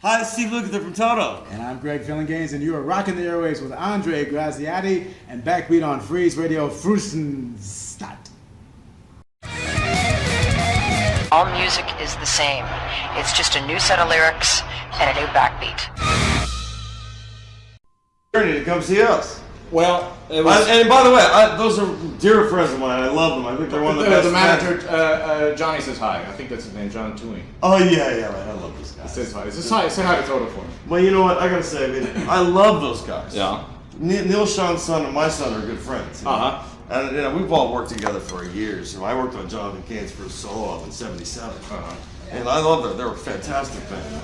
Hi, it's Steve Lukather from Toto. And I'm Greg Phillinganes, and you are rocking the airwaves with Andre Graziati and Backbeat on Freeze Radio Frühstücksstadt. All music is the same. It's just a new set of lyrics and a new backbeat. Journey to come see us. Well, it was... and by the way, those are dear friends of mine. I love them. I think they're one of the best. The manager, Johnny says hi. I think that's his name, John Tooney. Oh, yeah, I love this guy. He says hi. Say hi to Toto for me. Well, you know what? I gotta say, I love those guys. Yeah. Neil Sean's son and my son are good friends. Uh-huh. And we've all worked together for years. I worked on Jonathan Cain's first solo album in '77. Uh-huh. And I love them. They're a fantastic band.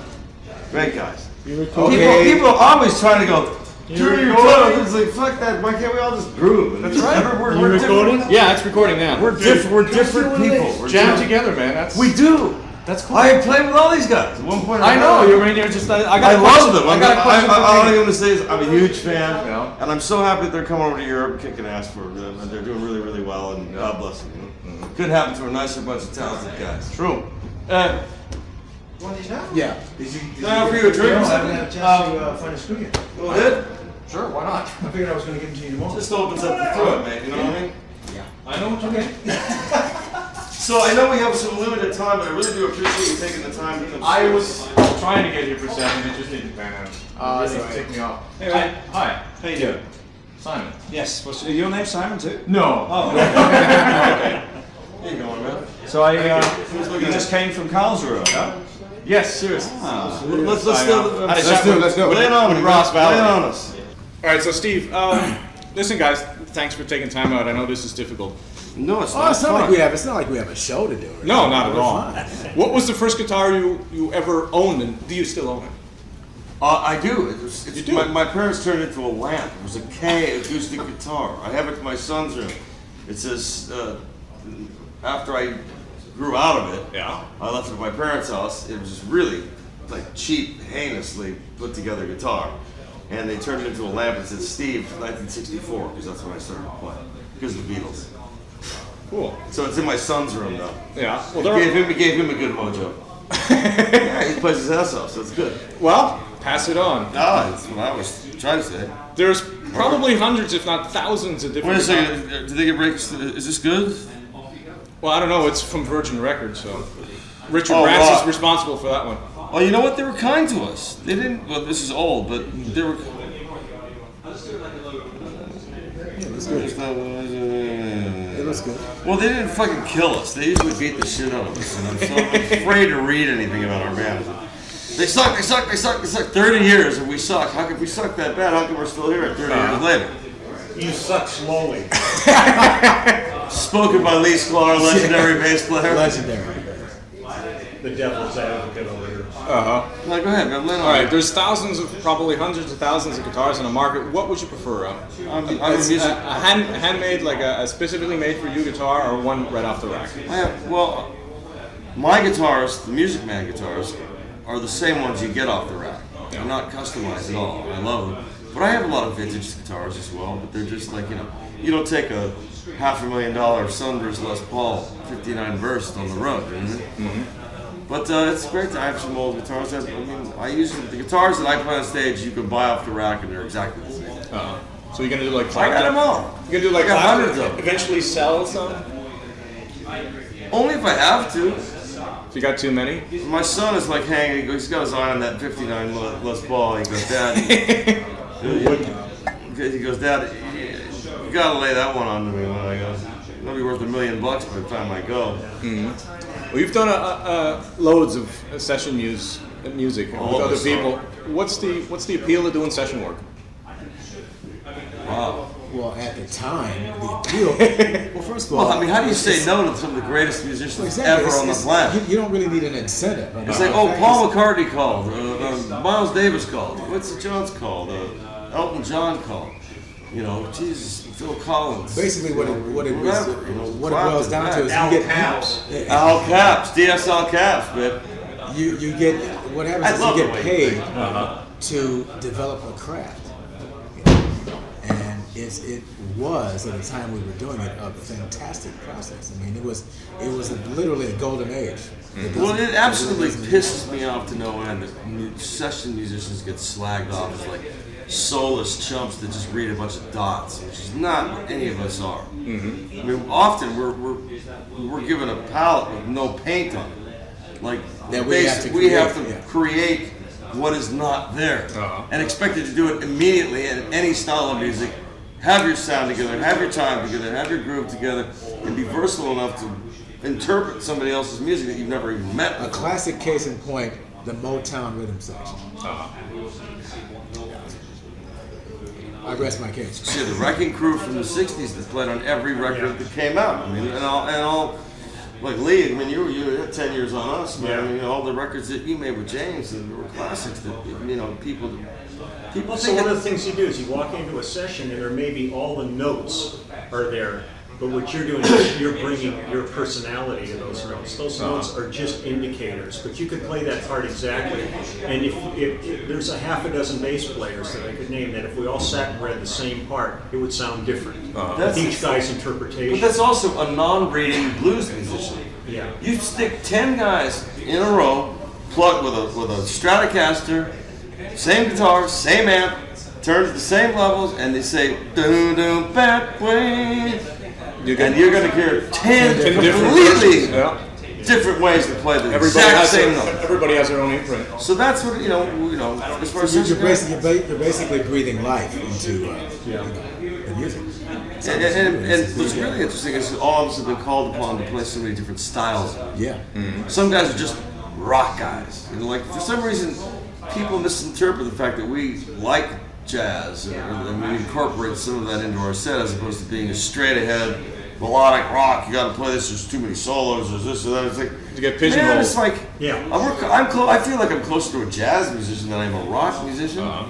Great guys. People are always trying to go, you're recording. It's like, fuck that. Why can't we all just groove? That's right. We're recording? Yeah, it's recording now. We're different people. We're jam together, man. We do. That's cool. I played with all these guys at one point. I know. You're just. I love them. I got a question. All I'm going to say is I'm a huge fan, Yeah. and I'm so happy that they're coming over to Europe and kicking ass for them, and they're doing really, really well, and God bless them. Couldn't happen to a nicer bunch of talented guys. True. One of these now? Yeah. Can I offer you a drink? I haven't had a chance to find a screw yet. Go ahead. Sure. Why not? I figured I was going to give them to you tomorrow. Just opens up the throat, man. You know what I mean? I know what you mean. So I know we have some limited time, but I really do appreciate you taking the time to come. I was trying to get here for 7, it just didn't pan out. It really ticked me off. Hey, man. Hi. How you doing? Simon. Yes. What's your name, Simon, too? No. Oh. How you going, man? So you just came from Karlsruhe, huh? Yes, seriously. Ah. Let's do it. Lay it on with me, Ross man. Lay it Valory. on us. All right, so Steve, listen, guys, thanks for taking time out. I know this is difficult. No, it's Oh, not. it's not like we have. It's not like we have a show to do. No, not at all. We're fine. What was the first guitar you ever owned, and do you still own it? I do. You do? My parents turned it into a lamp. It was a K acoustic guitar. I have it in my son's room. It says, after I grew out of it, Yeah. I left it at my parents' house. It was just really like cheap, heinously put together guitar. And they turned it into a lamp. It says Steve 1964 because that's when I started playing. Because of the Beatles. Cool. So it's in my son's room now. Yeah. Well, Gave him a good mojo. Yeah, he plays his ass off, so it's good. well, pass it on. No, that's what I was trying to say. There's probably hundreds, if not thousands, of different. Wait a second. Did they get breaks? Is this good? Well, I don't know. It's from Virgin Records, so Richard Oh, Ratz wow. is responsible for that one. Oh, you know what? They were kind to us. They didn't. Well, this is old, but they were. It was good. Well, they didn't fucking kill us. They usually beat the shit out of us, and I'm so afraid to read anything about our band. They suck. 30 years, and we suck. How come we suck that bad? How come we're still here 30 years later? You suck slowly. Spoken by Lee Sklar, legendary bass player. Legendary. The devil's advocate over here. No, go ahead, man. All right. There's thousands of, probably hundreds of thousands of guitars in the market. What would you prefer? I'm a a music. handmade, like a specifically made for you guitar, or one right off the rack? Well, my guitars, the Music Man guitars, are the same ones you get off the rack. They're not customized at all. I love them. But I have a lot of vintage guitars as well, but they're just like, you don't take a $500,000 Saunders Les Paul 59 Burst on the road, you know? Mm-hmm. But it's great to have some old guitars. I use the guitars that I play on stage. You can buy off the rack, and they're exactly the same. So you're gonna do like I got them all. You're gonna do like I got hundreds of them. Eventually sell some. Only if I have to. If you got too many. My son is like hanging. He's got his eye on that 59 Les Paul. He goes, Dad. He goes, Dad. You gotta lay that one on to me when I go. It'll be worth $1 million by the time I go. Mm-hmm. Well, you've done loads of session music with other people. What's the appeal of doing session work? Wow. Well, at the time, the appeal. Well, first of all, Well, I mean, how do you say no to some of the greatest musicians ever on the It's- planet? You don't really need an incentive. It's like, oh, Paul McCartney called, Miles Davis called, Quincy Jones called, Elton John called. Jesus, Phil Collins. Basically, what it boils down to is Al you get Caps. Al Caps, DSL Caps, man. you get what happens I is love you the get way paid to develop a craft, and it was at the time we were doing it a fantastic process. I mean, it was literally a golden age. Well, it absolutely pisses me off to no end that session musicians get slagged off as like soulless chumps that just read a bunch of dots, which is not what any of us are. I mean, often we're given a palette with no paint on it. Like we have to create what is not there and expect it to do it immediately in any style of music. Have your sound together, have your time together, have your groove together, and be versatile enough to interpret somebody else's music that you've never even met before. A classic case in point, the Motown rhythm section. I rest my case. See, the Wrecking Crew from the 60s that played on every record that came out. I mean, and all like Lee, I mean, you had 10 years on us, man. I mean, all the records that you made with James and were classics that, people So one of the things you do is you walk into a session and there may be all the notes are there, but what you're doing is you're bringing your personality to those notes. Those notes are just indicators, but you could play that part exactly. And if there's a half a dozen bass players that I could name that if we all sat and read the same part, it would sound different. With each guy's interpretation. But that's also a non-reading blues musician. Yeah. You stick 10 guys in a row, plugged with a Stratocaster, same guitar, same amp, turns the same levels, and they say doo doo bad way. And you're going to hear 10 completely different ways to play the exact same note. Everybody has their own imprint. So that's what as far as You're basically breathing life into the music. And what's really interesting is all of us have been called upon to play so many different styles. Yeah. Some guys are just rock guys. Like for some reason, people misinterpret the fact that we like jazz and we incorporate some of that into our set as opposed to being a straight ahead melodic rock. You got to play this. There's too many solos. There's this or that. It's like you get pigeonholed. Man, it's like I feel like I'm closer to a jazz musician than I am a rock musician. I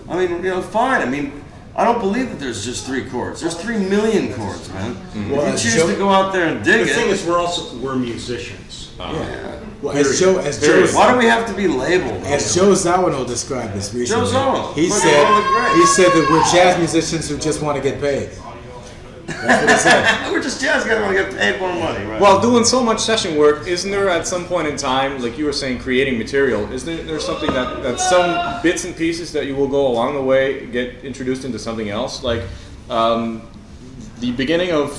mean, fine. I mean, I don't believe that there's just 3 chords. There's 3 million chords, man. Well, if you choose to go out there and dig The it. thing is, we're musicians. Well, as Joe, why do we have to be labeled? As Joe Zawinul described this recently, Joe Zawinul. he said that we're jazz musicians who just want to get paid. That's what he said. We're just jazz guys who want to get paid more money, right? Well, doing so much session work, isn't there at some point in time, like you were saying, creating material, isn't there something that some bits and pieces that you will go along the way get introduced into something else? Like the beginning of,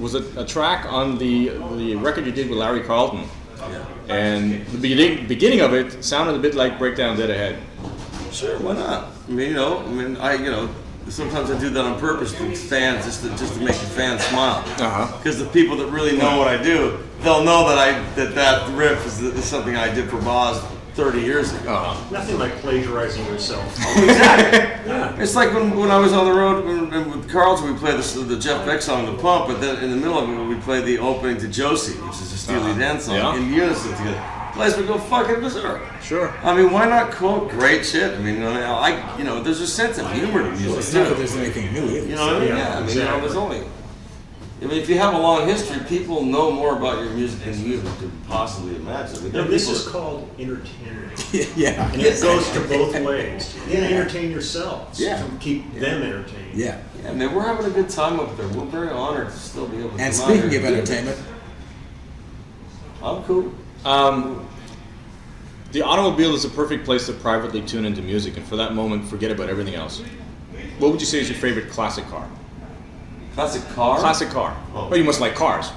was it a track on the record you did with Larry Carlton? Yeah. And the beginning of it sounded a bit like Breakdown Dead Ahead. Sure, why not? I mean, sometimes I do that on purpose to fans, just to make the fans smile. Because the people that really know what I do, they'll know that riff is something I did for Boz 30 years ago. Nothing like plagiarizing yourself. Exactly. It's like when I was on the road and with Karlsruhe, we played the Jeff Beck song, The Pump, but then in the middle of it, we played the opening to Josie, which is a Steely Dan song, in unison together. Place would go fucking berserk. Sure. I mean, why not quote great shit? I mean, there's a sense of humor to music It's not too. that there's anything new either. You know what I mean? Yeah. I mean, there's only. I mean, if you have a long history, people know more about your music than you could possibly imagine. I mean, And this is called entertainment. Yeah. And it goes to both ways. You entertain yourselves Yeah. to keep them entertained. Yeah. Yeah, man, we're having a good time up there. We're very honored to still be able to. And come out speaking here of and do entertainment, it. I'm cool. The automobile is a perfect place to privately tune into music, and for that moment, forget about everything else. What would you say is your favorite classic car? Classic car? Classic car. Oh, you must like cars.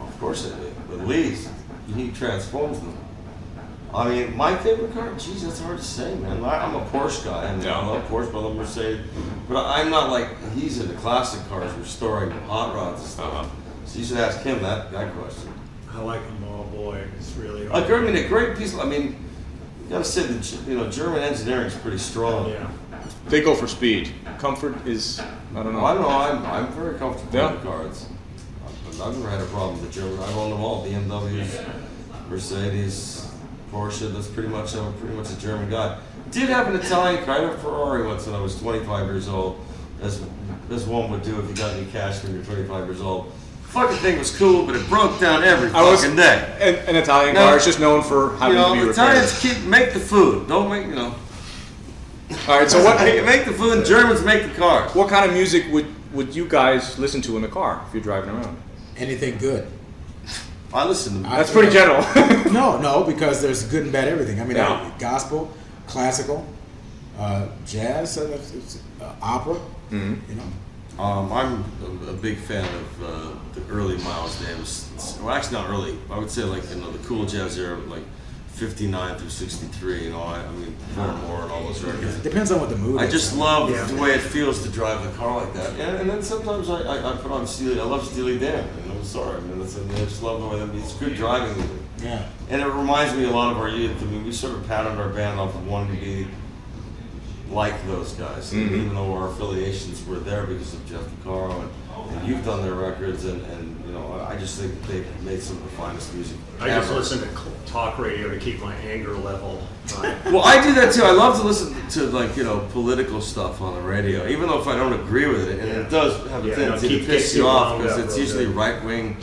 Of course I do. At least he transforms them. I mean, my favorite car? Geez, that's hard to say, man. I'm a Porsche guy. I mean, I love Porsche, but I love Mercedes. But I'm not like he's into classic cars, restoring hot rods and stuff. So you should ask him that question. I like them all, boy. It's really Like, I mean, a great piece. I mean, you gotta say that German engineering is pretty strong. Yeah. They go for speed. Comfort is, I don't know. Well, I don't know. I'm very comfortable Yeah. with the cars. I've never had a problem with German. I've owned them all: BMWs, Mercedes, Porsche. That's pretty much a German guy. Did have an Italian car, I had a Ferrari once when I was 25 years old, as one would do if you got any cash when you're 25 years old. Fucking thing was cool, but it broke down every fucking day. An Italian car is just known for having to be repaired. Italians make the food. Don't make, All right. So what Make the food, and Germans make the cars. what kind of music would you guys listen to in the car if you're driving around? Anything good? I listen to That's pretty general. No, because there's good and bad everything. I mean, Yeah. gospel, classical, jazz, opera. You know. I'm a big fan of the early Miles Davis. Well, actually not early. I would say like the cool jazz era, like 59 through 63. I mean, Four More and all those records. Depends on what the mood I is. just love the way it feels to drive the car like that. And then sometimes I put on Steely. I love Steely Dan. I'm sorry. I mean, I just love the way that it's good driving music. Yeah. And it reminds me a lot of our youth. I mean, we sort of patterned our band off of wanting to be like those guys, even though our affiliations were there because of Jeff DeCaro and you've done their records, and I just think that they've made some of the finest music I ever. just listen to talk radio to keep my anger level. Well, I do that too. I love to listen to political stuff on the radio, even though if I don't agree with it, and it does have a tendency to piss you off because it's usually right wing,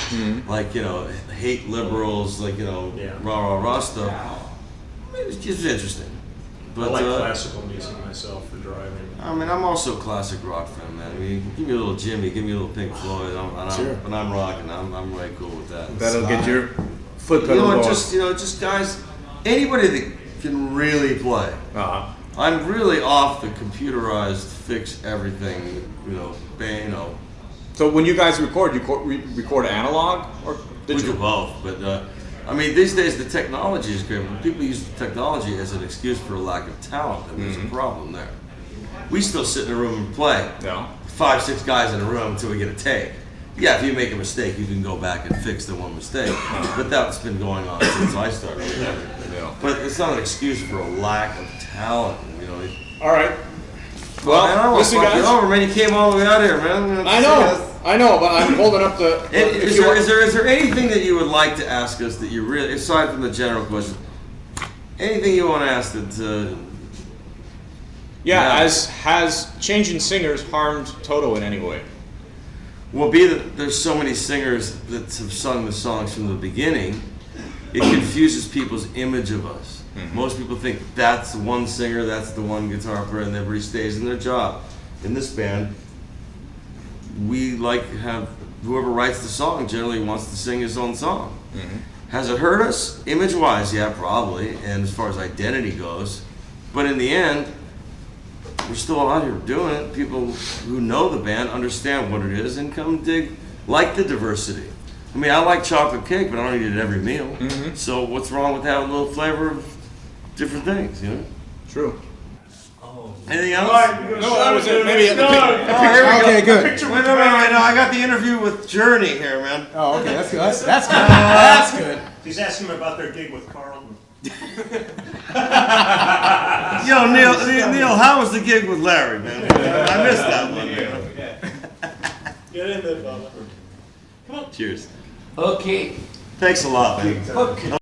hate liberals, rah rah rah stuff. It's just interesting. But, I like classical music myself for driving. I mean, I'm also a classic rock fan, man. I mean, give me a little Jimmy, give me a little Pink Floyd, and I'm rocking. I'm really cool with that. That'll get your foot pedal going. Just guys, anybody that can really play. I'm really off the computerized, fix everything, band. So when you guys record, record analog or digital? We do both, but. I mean, these days the technology is great, but people use the technology as an excuse for a lack of talent, and there's a problem there. We still sit in a room and play. Yeah. 5, 6 guys in a room until we get a take. Yeah, if you make a mistake, you can go back and fix the one mistake. But that's been going on since I started. Yeah. But it's not an excuse for a lack of talent. All right. Well, man, I don't want to listen, fuck you guys. over, man. You came all the way out here, man. I know, but I'm holding up the. Is there anything that you would like to ask us that you really, aside from the general question, anything you want to ask that? Has changing singers harmed Toto in any way? Well, be that there's so many singers that have sung the songs from the beginning, it confuses people's image of us. Most people think that's the one singer, that's the one guitar player, and everybody stays in their job. In this band, we have whoever writes the song generally wants to sing his own song. Has it hurt us image-wise? Yeah, probably. And as far as identity goes, but in the end, we're still out here doing it. People who know the band understand what it is and come dig, like the diversity. I mean, I like chocolate cake, but I don't eat it every meal. So what's wrong with having a little flavor of different things? True. Anything else? No, that was it. Maybe here we go. Okay, good. Wait, no, I got the interview with Journey here, man. Oh, okay, that's good. That's good. That's good. He's asking him about their gig with Carlton. Yo, Neil, how was the gig with Larry, man? I missed that one, man. Get in there, Bubba. Cheers. Okay. Thanks a lot, man. Okay.